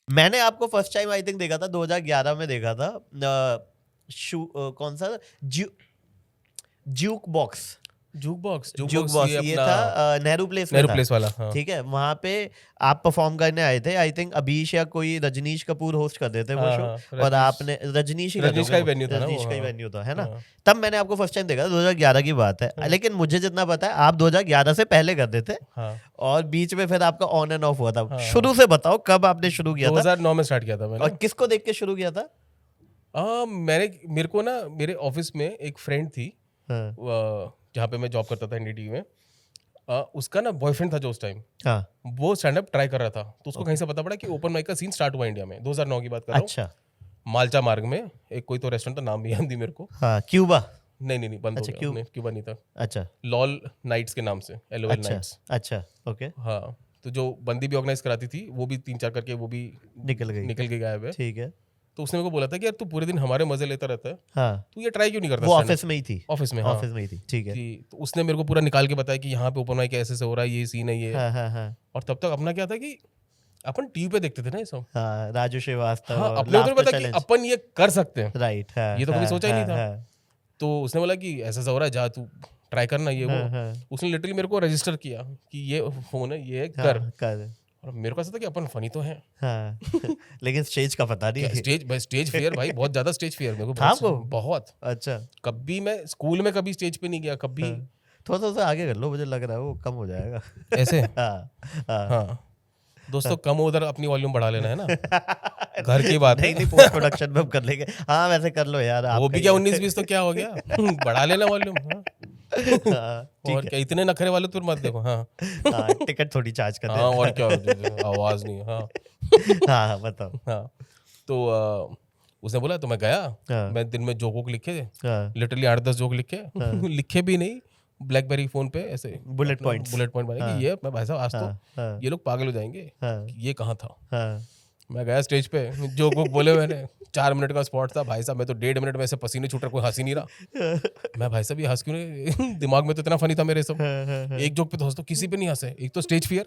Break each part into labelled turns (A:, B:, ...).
A: मैंने आपको first time I think देखा था 2011 में देखा था। कौन सा ज्यूक बॉक्स
B: जूक बॉक्स
A: ये था नेहरू प्लेस में था।
B: प्लेस वाला, हाँ।
A: ठीक है, वहां पे आप परफॉर्म करने आए थे। आई थिंक अभीश या कोई रजनीश कपूर होस्ट कर देते वो शो, और आपने रजनीश
B: का ही वेन्यू था ना,
A: रजनीश का ही वेन्यू था, है ना।
B: हाँ।
A: तब मैंने आपको फर्स्ट टाइम देखा था, 2011 की बात है। लेकिन मुझे जितना पता है आप 2011 से पहले करते थे, और बीच में फिर आपका ऑन एंड ऑफ हुआ था। शुरू से बताओ कब आपने शुरू किया था?
B: 2009 में स्टार्ट किया था मैंने।
A: और किसको देख के शुरू किया था?
B: मेरे को ना मेरे ऑफिस में एक फ्रेंड थी, जहाँ पे मैं जॉब करता था एनडीटीवी में। उसका ना बॉयफ्रेंड था जो उस टाइम, वो स्टैंड अप ट्राई कर रहा था, तो उसको कहीं से पता पड़ा कि ओपन माइक का सीन स्टार्ट हुआ इंडिया में। 2009 की बात कर रहा हूँ। अच्छा। मालचा मार्ग में एक कोई तो रेस्टोरेंट था, नाम भी याद नहीं मेरे को।
A: क्यूबा?
B: नहीं बंद हो गया। क्यूबा नहीं था।
A: अच्छा।
B: लॉल नाइट्स के नाम से, LOL नाइट्स।
A: अच्छा, ओके।
B: हाँ, तो जो बंदी भी ऑर्गेनाइज कराती थी वो भी 3-4 करके वो भी निकल के गायब है।
A: ठीक है।
B: तो उसने मेरे को बोला था कि यार तू पूरे दिन हमारे मजे लेता रहता है, हाँ, तू ये ट्राई क्यों नहीं करता?
A: वो ऑफिस में ही थी?
B: ऑफिस में,
A: ऑफिस में ही थी, ठीक है।
B: तो उसने मेरे को पूरा निकाल के बताया कि यहाँ पे ओपन माइक ऐसे हो रहा है, ये सीन है ये।
A: हाँ।
B: और तब तक अपना क्या था कि अपन टीवी पे देखते थे ना ये सब।
A: हाँ, राजू श्रीवास्तव।
B: हाँ, अपने उधर पता कि अपन ये कर सकते हैं,
A: राइट।
B: ये तो कभी सोचा ही नहीं था। तो उसने बोला कि ऐसा हो रहा है, जा तू ट्राई करना ये वो। उसने लिटरली मेरे को रजिस्टर किया कि ये फोन है, ये कर। और मेरे को ऐसा था कि अपन फनी तो हैं, हाँ।
A: लेकिन स्टेज का पता नहीं।
B: स्टेज फियर भाई, बहुत ज्यादा स्टेज फियर मेरे को
A: था वो।
B: बहुत।
A: अच्छा।
B: कभी मैं स्कूल में कभी स्टेज पे नहीं गया कभी।
A: थोड़ा सा आगे कर लो, मुझे लग रहा है वो कम हो जाएगा
B: ऐसे।
A: हाँ
B: दोस्तों, कम उधर अपनी वॉल्यूम बढ़ा लेना है ना, घर की बात
A: नहीं पोस्ट प्रोडक्शन में हम कर लेंगे। हाँ वैसे कर लो यार,
B: वो भी क्या 19-20 तो क्या हो गया बढ़ा लेना वॉल्यूम। और क्या इतने नखरे वाले तुम मत देखो। हाँ,
A: टिकट थोड़ी चार्ज कर।
B: हाँ, और क्या आवाज नहीं।
A: हाँ बताओ।
B: हाँ, तो उसने बोला, तो मैं गया। मैं दिन में जोक लिखे, लिटरली 8-10 जोक लिखे भी नहीं, ब्लैकबेरी फोन पे ऐसे बुलेट पॉइंट बने कि ये मैं भाई साहब आज तो ये लोग पागल हो जाएंगे, ये कहाँ था। मैं गया स्टेज पे, जो बोले मैंने 4 मिनट का स्पॉट था भाई साहब, मैं तो 1.5 मिनट में ऐसे पसीने छूट रहा, कोई हंस ही नहीं रहा। मैं भाई साहब ये हंस क्यों नहीं, दिमाग में तो इतना फनी था मेरे सब। एक जोक पे तो हंस, तो किसी पे नहीं हंसे। एक तो स्टेज फियर,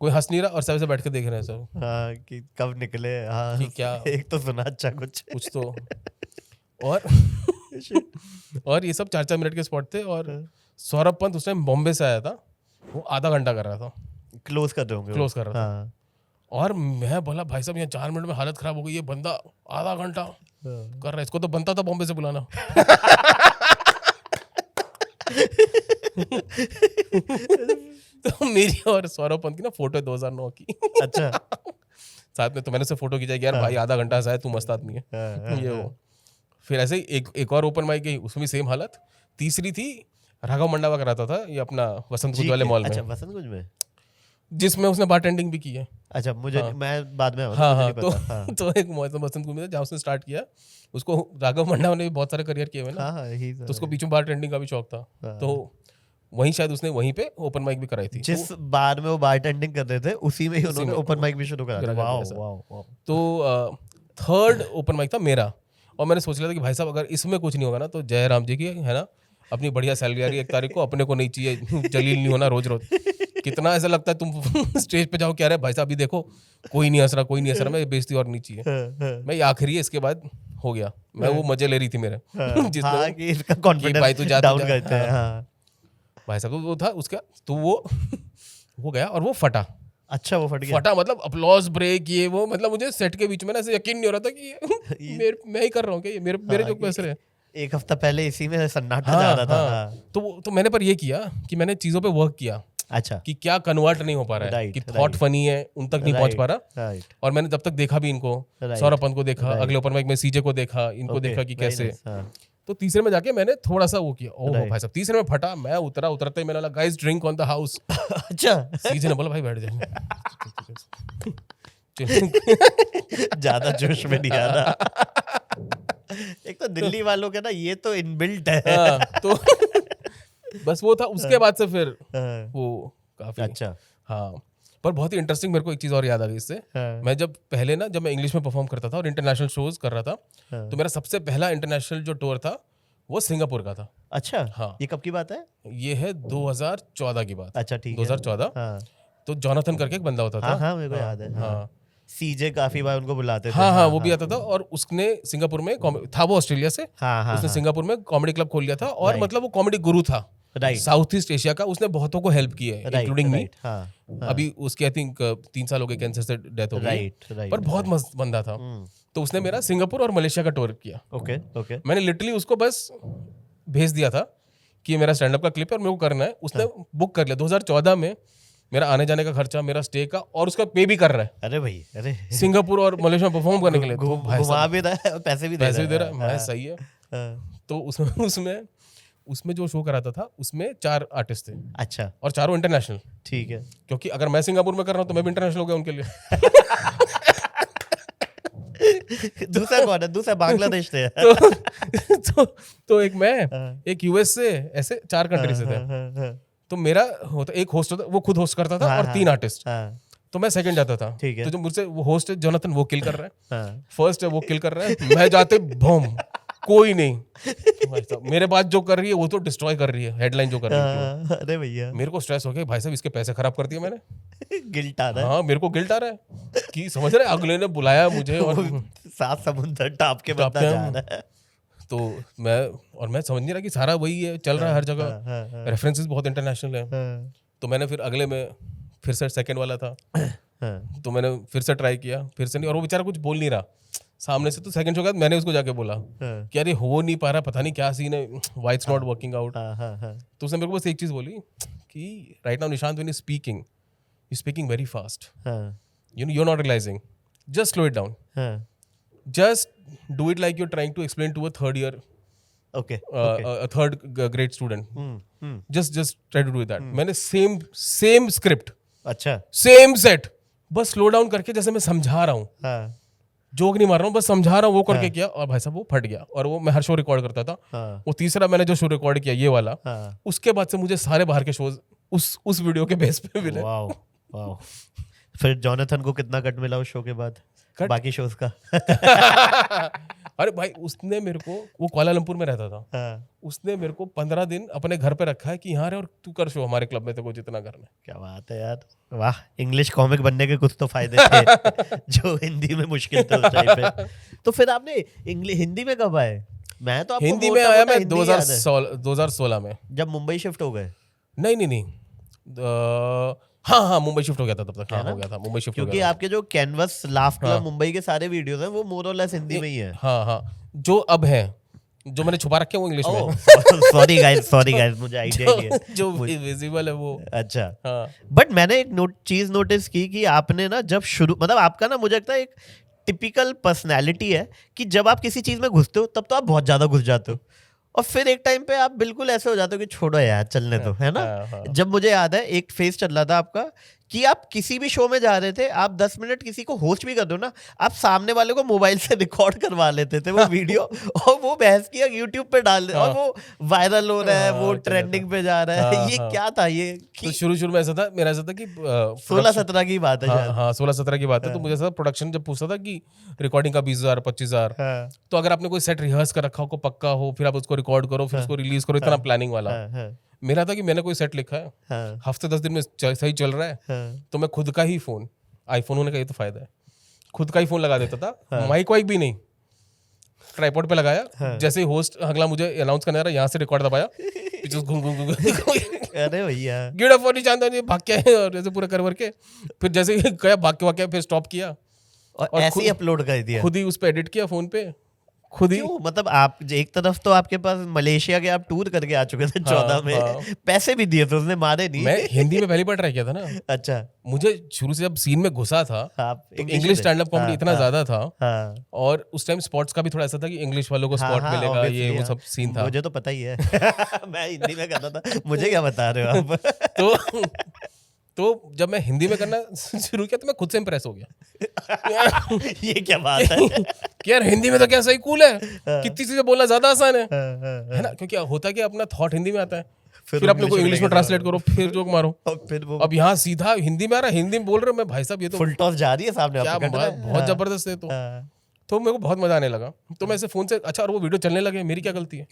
B: कोई हंस नहीं रहा, और सब ऐसे बैठ के देख रहे हैं सब,
A: कि कब निकले। हाँ,
B: कि क्या
A: एक तो सुना अच्छा कुछ
B: तो। और ये सब 4-4 मिनट के स्पॉट थे। और सौरभ पंत उस टाइम बॉम्बे से आया था, वो आधा घंटा कर रहा था,
A: क्लोज कर रहा था।
B: और मैं बोला भाई साहब यहाँ 4 मिनट में हालत खराब हो गई, ये बंदा आधा घंटा कर रहा है, इसको तो बनता था बॉम्बे से बुलाना। तो मेरी और सौरभ पंत की ना फोटो है 2009 की।
A: अच्छा।
B: साथ में तो मैंने से फोटो खींचा यार, भाई आधा घंटा से है, तू मस्त आदमी है ये वो। फिर ऐसे ही एक और ओपन माइक गई, उसमें भी सेम हालत। तीसरी थी राघव मंडावा कराता था ये अपना वसंत कुंज वाले मॉल में।
A: अच्छा, वसंत कुंज में,
B: जिसमें उसने बारटेंडिंग भी की है।
A: अच्छा, मुझे मैं बाद में
B: तो एक वसंत कुंज में जहाँ उसने स्टार्ट किया, उसको राघव मंडावा ने भी बहुत सारे करियर किए हुए ना, तो उसको बीच में बारटेंडिंग का भी शौक था। तो वहीं शायद उसने वहीं पे ओपन माइक भी कराई थी।
A: जिस बार में वो बारटेंडिंग कर रहे थे उसी में ही उन्होंने ओपन माइक भी शुरू करा दिया।
B: तो 3rd ओपन माइक था मेरा, और मैंने सोच लिया था कि भाई साहब अगर इसमें कुछ नहीं होगा ना, तो जयराम जी की है ना अपनी बढ़िया सैलरी आ रही है 1 तारीख को, अपने को नहीं चाहिए जलील नहीं होना रोज रोज। कितना ऐसा लगता है तुम स्टेज पे जाओ, क्या रहे भाई साहब अभी देखो कोई नहीं हंस रहा, मैं बेइज्जती और नहीं चाहिए। मैं आखिरी इसके बाद हो गया, मैं वो मजे ले रही थी मेरे, जिसमें भाई तू जा भाई साहब। वो था उसका, तो वो गया और वो फटा।
A: अच्छा, वो फटा
B: मतलब अपलॉज ब्रेक ये वो, मतलब मुझे सेट के बीच में ना ऐसे यकीन नहीं हो रहा था कि मैं ही कर रहा हूँ क्या, ये मेरे जो पैसे रहे।
A: 1 हफ्ता पहले इसी में सन्नाटा जा रहा था।
B: तो मैंने पर ये किया कि मैंने चीजों पे वर्क किया।
A: अच्छा,
B: कि क्या कन्वर्ट नहीं हो पा रहा है, कि थॉट फनी है उन तक नहीं पहुंच पा रहा। और मैंने जब तक देखा भी इनको, सौरभ पंत को देखा, अगले ओपन माइक में सीजे को देखा, इनको देखा कि कैसे। तो तीसरे में जाके मैंने थोड़ा सा वो किया, ओह भाई साहब तीसरे में फटा। मैं उतरते ही मैंने बोला guys drink on the house.
A: अच्छा।
B: सीजे ने बोला भाई बैठ जाए।
A: ज्यादा जोश में नहीं आ रहा। एक तो दिल्ली वालों के ना ये तो इनबिल्ट है।
B: तो बस वो था। उसके बाद से फिर वो काफी
A: अच्छा।
B: हाँ, पर बहुत ही इंटरेस्टिंग मेरे को एक चीज और याद आ गई इससे। मैं जब मैं इंग्लिश में परफॉर्म करता था और इंटरनेशनल शोज कर रहा था, तो मेरा सबसे पहला इंटरनेशनल जो टूर था वो सिंगापुर का था।
A: अच्छा।
B: हाँ,
A: ये कब की बात है?
B: ये है 2014 की बात।
A: अच्छा, ठीक है।
B: 2014। तो जॉनथन करके एक बंदा होता था।
A: हाँ, मेरे को याद है।
B: हाँ,
A: सीजे काफी बार उनको बुलाते थे।
B: हाँ, वो भी आता था। और उसने सिंगापुर में था, वो ऑस्ट्रेलिया से, उसने सिंगापुर में कॉमेडी क्लब खोल लिया था। और मतलब वो कॉमेडी गुरु था साउथ ईस्ट एशिया का। उसने बहुतों को हेल्प की है, इंक्लूडिंग मी। अभी उसकी आई थिंक 3 साल हो गए, कैंसर से डेथ हो गई, पर बहुत मस्त बंदा था। तो उसने मेरा सिंगापुर और मलेशिया का टूर किया।
A: ओके।
B: मैंने लिटरली उसको बस भेज दिया था कि मेरा स्टैंड अप का क्लिप है और मेरे को करना है। उसने बुक कर लिया 2014 में, मेरा आने जाने का खर्चा, मेरा स्टे का, और उसका पे भी कर रहा है।
A: अरे भाई, अरे
B: सिंगापुर और मलेशिया में परफॉर्म करने के लिए। तो भाई
A: घुमा भी रहा है, पैसे भी दे रहा है।
B: मैं सही है। तो उसमें जो शो कराता था उसमें 4 आर्टिस्ट थे।
A: अच्छा।
B: और चारों इंटरनेशनल।
A: ठीक है।
B: क्योंकि अगर मैं सिंगापुर में कर रहा हूँ तो मैं भी इंटरनेशनल हो गया उनके लिए।
A: दूसरा कौन है? दूसरा बांग्लादेश से।
B: तो एक मैं, एक यूएस से, ऐसे 4 कंट्री से थे। तो मेरा होता, एक होस्ट होता, वो खुद होस्ट करता था, और 3 आर्टिस्ट। तो मैं सेकंड जाता था। तो जो मुझसे वो होस्ट है जोनाथन, वो किल कर रहा है। फर्स्ट है वो किल कर रहा है, मैं जाते बम, कोई नहीं। मेरे बाद जो कर रही है वो तो डिस्ट्रॉय कर रही है, हेडलाइन जो कर रही है।
A: अरे भैया,
B: मेरे को स्ट्रेस हो गया, भाई साहब इसके पैसे खराब कर दिए मैंने।
A: गिल्ट आ रहा है।
B: हाँ, मेरे को गिल्ट आ रहा है कि समझ रहे, अगले ने बुलाया मुझे और
A: 7 समुंदर टाप के बंदा जा रहा है।
B: तो मैं समझ नहीं रहा कि सारा वही है, चल रहा है हर जगह, रेफरेंसेस बहुत इंटरनेशनल है। तो मैंने फिर अगले में फिर से सेकंड वाला था, तो मैंने फिर से ट्राई किया, फिर से नहीं, और वो बेचारा कुछ बोल नहीं रहा सामने से। तो सेकंड शो के बाद मैंने उसको जाके बोला कि अरे हो नहीं पा रहा, पता नहीं क्या सीन है, why it's not working out. तो उसने मेरे को बस एक चीज बोली कि right now Nishant when you speaking very fast, you know you are not realising, just slow it down, just do it like you're trying to explain to a third year, a third grade student. Just try to do that. मैंने same script,
A: अच्छा,
B: same set, बस slow down करके, जैसे मैं समझा रहा हूँ, joke नहीं मार रहा हूँ, बस समझा रहा हूँ, वो करके किया। और भाई साहब वो फट गया। और वो मैं हर शो रिकॉर्ड करता था। वो तीसरा मैंने जो शो रिकॉर्ड किया, ये वाला, उसके बाद से मुझे सारे बाहर के शोज उस वीडियो के बेस पे मिले।
A: वाओ। फिर जोनाथन को कितना कट मिला उस शो के बाद, बाकी शोज का?
B: अरे भाई, उसने मेरे को, वो कुआलालंपुर में रहता था, उसने मेरे को 15 दिन अपने घर पे रखा है कि यहाँ रहे और तू कर शो हमारे क्लब में, तेरे को जितना करना है।
A: क्या बात है यार, वाह। इंग्लिश कॉमिक बनने के कुछ तो फायदे थे जो हिंदी में मुश्किल थे उस टाइम पे। तो फिर आपने हिंदी में कब आए? मैं तो आपको
B: हिंदी में आया मैं 2016 में,
A: जब मुंबई शिफ्ट हो गए।
B: नहीं, हाँ, मुंबई शिफ्ट हो गया था तब तक। हो गया था मुंबई शिफ्ट,
A: क्योंकि आपके जो कैनवस लाफ क्लब मुंबई के सारे वीडियोस हैं वो मोर और लेस हिंदी में ही है।
B: हाँ, जो अब है, जो मैंने छुपा रखे वो इंग्लिश में।
A: सॉरी गाइस, मुझे आइडिया नहीं है।
B: जो विजिबल है वो।
A: अच्छा।
B: हाँ।
A: बट मैंने एक चीज नोटिस की कि आपने ना जब शुरू, मतलब आपका ना, मुझे लगता है एक टिपिकल पर्सनैलिटी है कि जब आप किसी चीज में घुसते हो तब तो आप बहुत ज्यादा घुस जाते हो, और फिर एक टाइम पे आप बिल्कुल ऐसे हो जाते हो कि छोड़ो यार, चलने दो, है ना। जब मुझे याद है एक फेज चल रहा था आपका कि आप किसी भी शो में जा रहे थे, आप 10 मिनट किसी को होस्ट भी कर दो ना, आप सामने वाले को मोबाइल से रिकॉर्ड करवा लेते थे वो वीडियो, और वो बहस की यूट्यूब पे डाल दे, और वो वायरल हो रहा है, वो ट्रेंडिंग पे जा रहा है। ये क्या था ये?
B: तो शुरू में ऐसा था, मेरा ऐसा था कि
A: 16-17 की बात है।
B: हाँ, 16-17 की बात है। तो मुझे ऐसा प्रोडक्शन जब पूछता था कि रिकॉर्डिंग का 20,000 25,000, तो अगर आपने कोई सेट रिहर्स कर रखा हो, को पक्का हो, फिर आप उसको रिकॉर्ड करो, फिर उसको रिलीज करो, इतना प्लानिंग वाला। मेरा था कि मैंने कोई सेट लिखा है, हफ्ते 10 दिन में सही चल रहा है, तो मैं खुद का ही फोन, आईफोन होने का ये तो फायदा है, खुद का ही फोन लगा देता था, माइक वाइक भी नहीं, ट्राइपॉड पे लगाया, जैसे ही होस्ट अगला मुझे अनाउंस करने आ रहा है, यहाँ से रिकॉर्ड दबाया, पीछे घूम
A: अरे भैया
B: गिड़ा फोन नहीं भाग के आए, और जैसे पूरा कर के, फिर जैसे गया भाग के फिर स्टॉप किया
A: और ऐसे ही अपलोड कर दिया,
B: खुद ही उस पे एडिट किया फोन पे खुद ही।
A: मतलब आप एक तरफ तो आपके पास मलेशिया के आप टूर करके आ चुके थे 14 में, पैसे भी दिए थे उसने, मारे नहीं।
B: मैं हिंदी में पहली बार ट्राई किया था ना।
A: अच्छा।
B: मुझे शुरू से जब सीन में घुसा था, तो इंग्लिश स्टैंड अप कॉमेडी इतना ज्यादा था, और उस टाइम स्पॉट्स का भी थोड़ा ऐसा था कि इंग्लिश वालों को स्पॉट मिलेगा, ये वो सब सीन था।
A: मुझे तो पता ही है मैं हिंदी में करता था, मुझे क्या बता रहे हो आप।
B: तो जब मैं हिंदी में करना शुरू किया तो मैं खुद से इंप्रेस हो गया।
A: ये क्या बात है
B: कि यार हिंदी में तो क्या सही कूल है, कितनी चीजें बोलना ज्यादा आसान है ना, क्योंकि होता क्या अपना थॉट हिंदी में आता है, फिर अपने को इंग्लिश में ट्रांसलेट करो, फिर जोक मारो, अब यहाँ सीधा हिंदी में आ रहा है, हिंदी में बोल रहे हो, मैं भाई साहब ये तो
A: फुल टॉस जा रही है सामने,
B: बहुत जबरदस्त है। तो मेरे को बहुत मजा आने लगा। तो मैं ऐसे फोन से अच्छा, और वो वीडियो चलने लगे, मेरी क्या गलती है?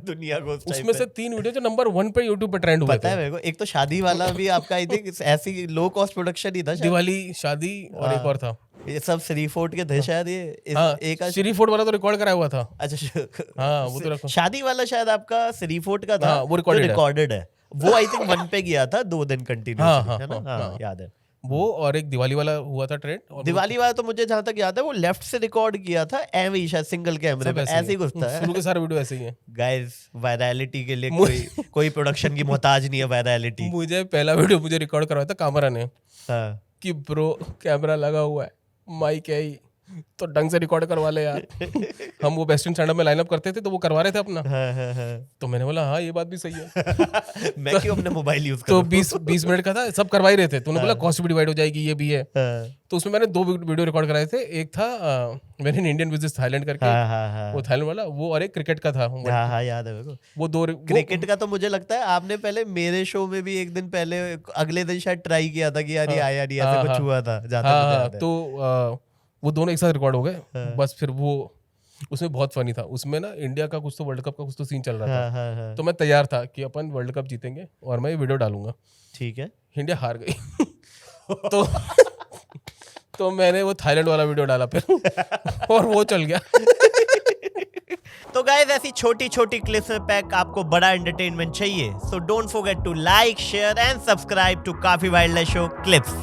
A: दुनिया को
B: उसमें से 3 वीडियो जो नंबर 1 पे यूट्यूब पे ट्रेंड हुए
A: पता है मेरे को। एक तो शादी वाला भी आपका आई थिंक ऐसी लो कॉस्ट प्रोडक्शन ही था,
B: दिवाली, शादी और एक और था,
A: ये सब श्री फोर्ट के थे शायद। ये
B: हाँ,
A: एक
B: श्री फोर्ट वाला तो रिकॉर्ड कराया हुआ था।
A: अच्छा
B: हाँ, वो तो रखो।
A: शादी वाला शायद आपका श्री फोर्ट का था।
B: हाँ, वो रिकॉर्डेड
A: है। वो आई थिंक 1 पे गया था 2 दिन कंटिन्यूअसली, है ना? हाँ, याद है
B: वो। और एक दिवाली वाला हुआ था ट्रेंड।
A: दिवाली वाला तो मुझे जहां तक याद है वो लेफ्ट से रिकॉर्ड किया था, एवं ही शायद सिंगल कैमरे पे ऐसे ही घुसता है।
B: शुरू के सारे वीडियो ऐसे ही हैं
A: गाइस। वायरलिटी के लिए कोई प्रोडक्शन की मोहताज नहीं है वायरलिटी।
B: मुझे पहला वीडियो मुझे रिकॉर्ड करवाया था कामरा ने कि ब्रो कैमरा लगा हुआ है, माइक है ही, तो ढंग से रिकॉर्ड करवा ले यार। हम वो वेस्टर्न स्टैंडअप में लाइनअप करते थे तो वो करवा रहे थे अपना। तो मैंने बोला हाँ ये बात भी सही है।
A: मैं क्यों अपने मोबाइल यूज
B: तो 20 मिनट का था, सब करवा ही रहे थे। तो उन्होंने बोला कॉस्ट भी डिवाइड हो जाएगी, ये भी है। तो उसमें मैंने 2 वीडियो रिकॉर्ड कराए थे। एक था मैंने इंडियन विजिट थाईलैंड करके, वो थाईलैंड वाला वो, और एक क्रिकेट का था।
A: हाँ याद है मेरे को वो 2 क्रिकेट का। तो मुझे लगता है आपने पहले मेरे शो में भी एक दिन पहले अगले दिन शायद ट्राई किया था कि यार ये आया नहीं, ऐसा कुछ हुआ था।
B: तो वो दोनों एक साथ रिकॉर्ड हो गए। बस फिर वो उसमें बहुत फनी था। उसमें ना इंडिया का कुछ तो वर्ल्ड कप का कुछ तो सीन चल रहा था। तो मैं तैयार था कि अपन वर्ल्ड कप जीतेंगे और मैं ये वीडियो डालूंगा।
A: ठीक है।
B: इंडिया हार गई। तो मैंने वो थाईलैंड वाला वीडियो डाला फिर और वो चल गया।
A: तो गाइस ऐसी छोटी छोटी क्लिप्स में पैक आपको बड़ा एंटरटेनमेंट चाहिए, so don't forget to like, share and subscribe to काफी वाइल्ड लाइफ शो क्लिप्स।